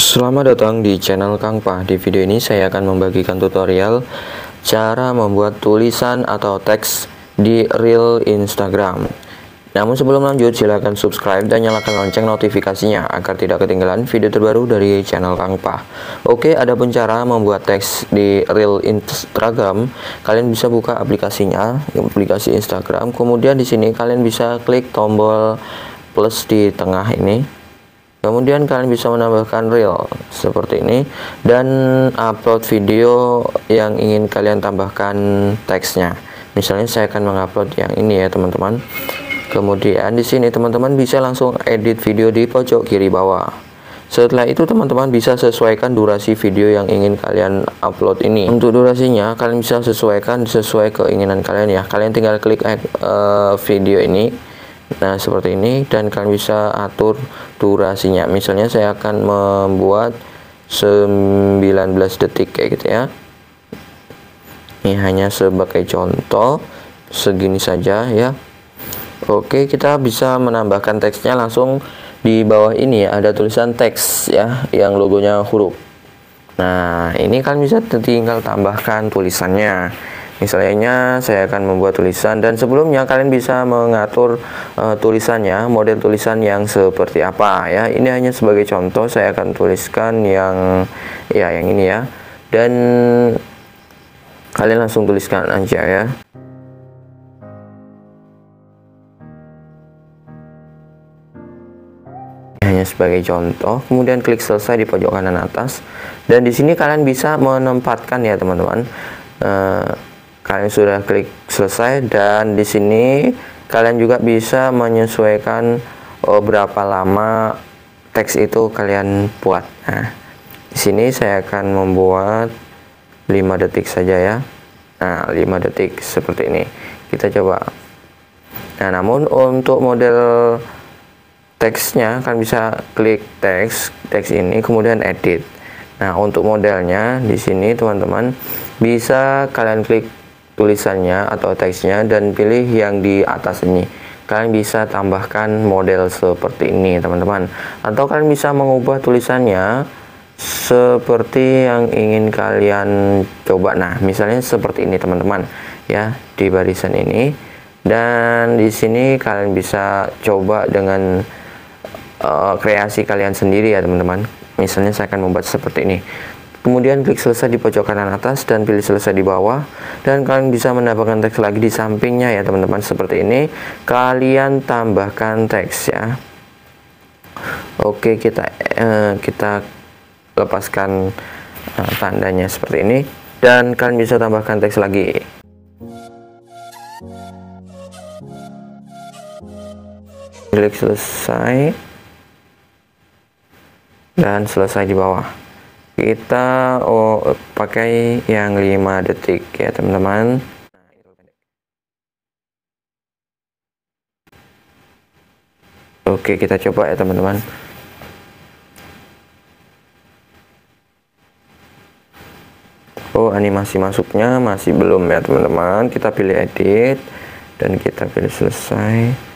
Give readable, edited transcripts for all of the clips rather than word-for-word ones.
Selamat datang di channel Kang Pa. Di video ini saya akan membagikan tutorial cara membuat tulisan atau teks di Reel Instagram. Namun sebelum lanjut, silahkan subscribe dan nyalakan lonceng notifikasinya agar tidak ketinggalan video terbaru dari channel Kang Pa. Oke, adapun cara membuat teks di Reel Instagram, kalian bisa buka aplikasinya, aplikasi Instagram. Kemudian di sini kalian bisa klik tombol plus di tengah ini. Kemudian kalian bisa menambahkan reel seperti ini dan upload video yang ingin kalian tambahkan teksnya. Misalnya saya akan mengupload yang ini ya teman-teman. Kemudian di sini teman-teman bisa langsung edit video di pojok kiri bawah. Setelah itu teman-teman bisa sesuaikan durasi video yang ingin kalian upload ini. Untuk durasinya kalian bisa sesuaikan sesuai keinginan kalian ya. Kalian tinggal klik video ini. Nah seperti ini, dan kalian bisa atur durasinya. Misalnya saya akan membuat 19 detik kayak gitu ya. Ini hanya sebagai contoh, segini saja ya. Oke, kita bisa menambahkan teksnya langsung di bawah ini ya, ada tulisan teks ya yang logonya huruf. Nah ini kalian bisa tinggal tambahkan tulisannya. Misalnya saya akan membuat tulisan, dan sebelumnya kalian bisa mengatur tulisannya, model tulisan yang seperti apa ya. Ini hanya sebagai contoh, saya akan tuliskan yang ini ya, dan kalian langsung tuliskan aja ya. Hanya sebagai contoh, kemudian klik selesai di pojok kanan atas, dan di sini kalian bisa menempatkan ya teman-teman. Kalian sudah klik selesai, dan di sini kalian juga bisa menyesuaikan berapa lama teks itu kalian buat. Nah, di sini saya akan membuat 5 detik saja ya. Nah, 5 detik seperti ini. Kita coba. Nah, namun untuk model teksnya kalian bisa klik teks ini, kemudian edit. Nah, untuk modelnya di sini teman-teman bisa kalian klik tulisannya atau teksnya dan pilih yang di atas ini. Kalian bisa tambahkan model seperti ini teman-teman, atau kalian bisa mengubah tulisannya seperti yang ingin kalian coba. Nah misalnya seperti ini teman-teman ya, di barisan ini, dan di sini kalian bisa coba dengan kreasi kalian sendiri ya teman-teman. Misalnya saya akan membuat seperti ini. Kemudian klik selesai di pojok kanan atas dan pilih selesai di bawah, dan kalian bisa menambahkan teks lagi di sampingnya ya teman-teman. Seperti ini kalian tambahkan teks ya. Oke, kita lepaskan tandanya seperti ini, dan kalian bisa tambahkan teks lagi. Klik selesai dan selesai di bawah. Kita pakai yang 5 detik ya teman-teman. Oke, kita coba ya teman-teman. Animasi masuknya masih belum ya teman-teman. Kita pilih edit dan kita pilih selesai.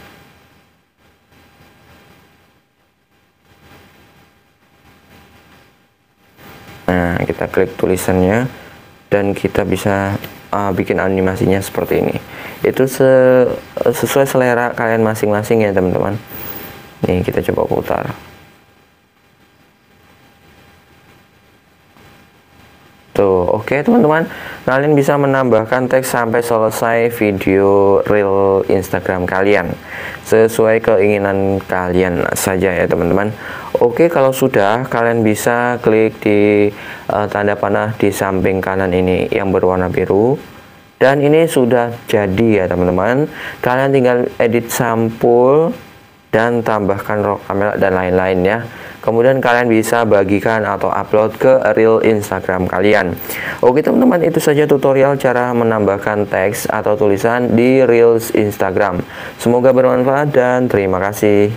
Nah, kita klik tulisannya dan kita bisa bikin animasinya seperti ini. Itu sesuai selera kalian masing-masing ya teman-teman. Nih kita coba putar. Tuh, oke teman-teman, kalian bisa menambahkan teks sampai selesai video Reel Instagram kalian sesuai keinginan kalian saja ya teman-teman. Oke, kalau sudah, kalian bisa klik di tanda panah di samping kanan ini yang berwarna biru, dan ini sudah jadi ya teman-teman. Kalian tinggal edit sampul dan tambahkan raw kamera dan lain-lain ya. Kemudian kalian bisa bagikan atau upload ke Reel Instagram kalian. Oke teman-teman, itu saja tutorial cara menambahkan teks atau tulisan di Reels Instagram. Semoga bermanfaat dan terima kasih.